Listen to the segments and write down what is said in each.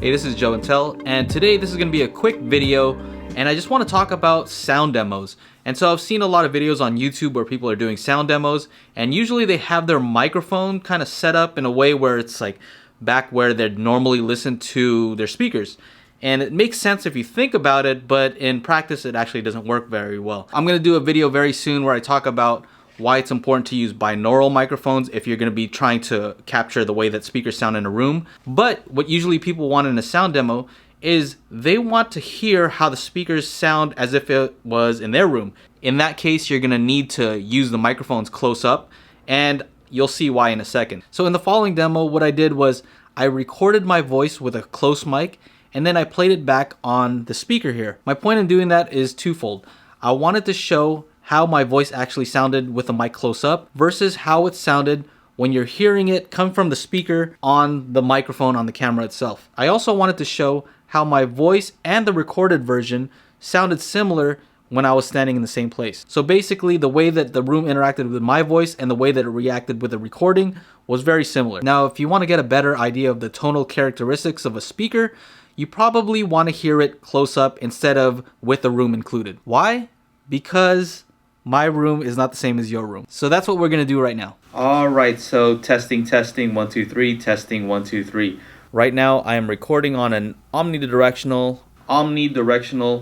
Hey, this is Joe and Tell, and today this is going to be a quick video, and I just want to talk about sound demos. And so I've seen a lot of videos on YouTube where people are doing sound demos, and usually they have their microphone kind of set up in a way where it's like back where they'd normally listen to their speakers. And it makes sense if you think about it, but in practice it actually doesn't work very well. I'm going to do a video very soon where I talk about why it's important to use binaural microphones if you're going to be trying to capture the way that speakers sound in a room. But what usually people want in a sound demo is they want to hear how the speakers sound as if it was in their room. In that case, you're going to need to use the microphones close up, and you'll see why in a second. So in the following demo, what I did was I recorded my voice with a close mic, and then I played it back on the speaker here. My point in doing that is twofold. I wanted to show how my voice actually sounded with the mic close up versus how it sounded when you're hearing it come from the speaker on the microphone on the camera itself. I also wanted to show how my voice and the recorded version sounded similar when I was standing in the same place. So basically the way that the room interacted with my voice and the way that it reacted with the recording was very similar. Now, if you want to get a better idea of the tonal characteristics of a speaker, you probably want to hear it close up instead of with the room included. Why? Because my room is not the same as your room. So that's what we're gonna do right now. All right, so testing, 1, 2, 3, testing, 1, 2, 3. Right now I am recording on an omnidirectional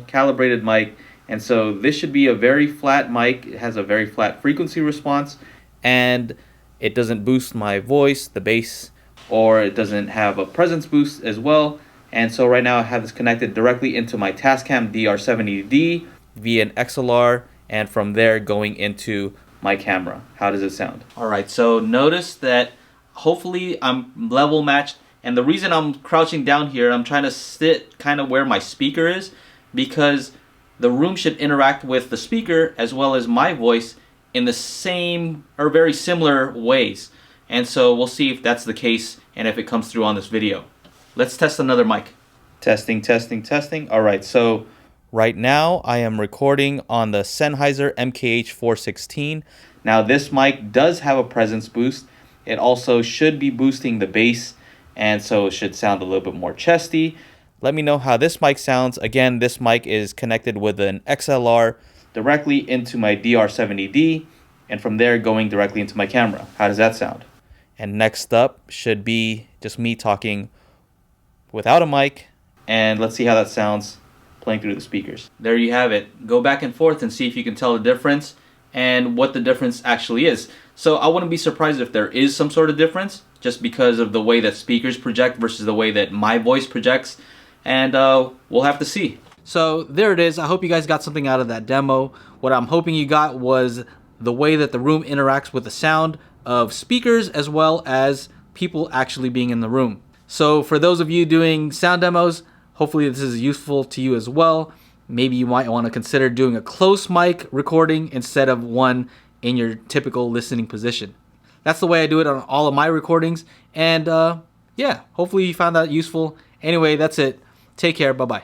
calibrated mic, and so this should be a very flat mic. It has a very flat frequency response, and it doesn't boost my voice, the bass, or it doesn't have a presence boost as well. And so right now I have this connected directly into my Tascam DR70D via an XLR, and from there going into my camera. How does it sound? All right, so notice that hopefully I'm level matched, and the reason I'm crouching down here, I'm trying to sit kind of where my speaker is, because the room should interact with the speaker as well as my voice in the same or very similar ways. And so we'll see if that's the case and if it comes through on this video. Let's test another mic. Testing, testing, testing. All right, so right now I am recording on the Sennheiser MKH416. Now this mic does have a presence boost. It also should be boosting the bass, and so it should sound a little bit more chesty. Let me know how this mic sounds. Again, this mic is connected with an XLR directly into my DR70D, and from there going directly into my camera. How does that sound? And next up should be just me talking without a mic, and let's see how that sounds playing through the speakers. There you have it. Go back and forth and see if you can tell the difference and what the difference actually is. So I wouldn't be surprised if there is some sort of difference just because of the way that speakers project versus the way that my voice projects, and we'll have to see. So there it is. I hope you guys got something out of that demo. What I'm hoping you got was the way that the room interacts with the sound of speakers as well as people actually being in the room. So for those of you doing sound demos, hopefully this is useful to you as well. Maybe you might want to consider doing a close mic recording instead of one in your typical listening position. That's the way I do it on all of my recordings. And yeah, hopefully you found that useful. Anyway, that's it. Take care. Bye-bye.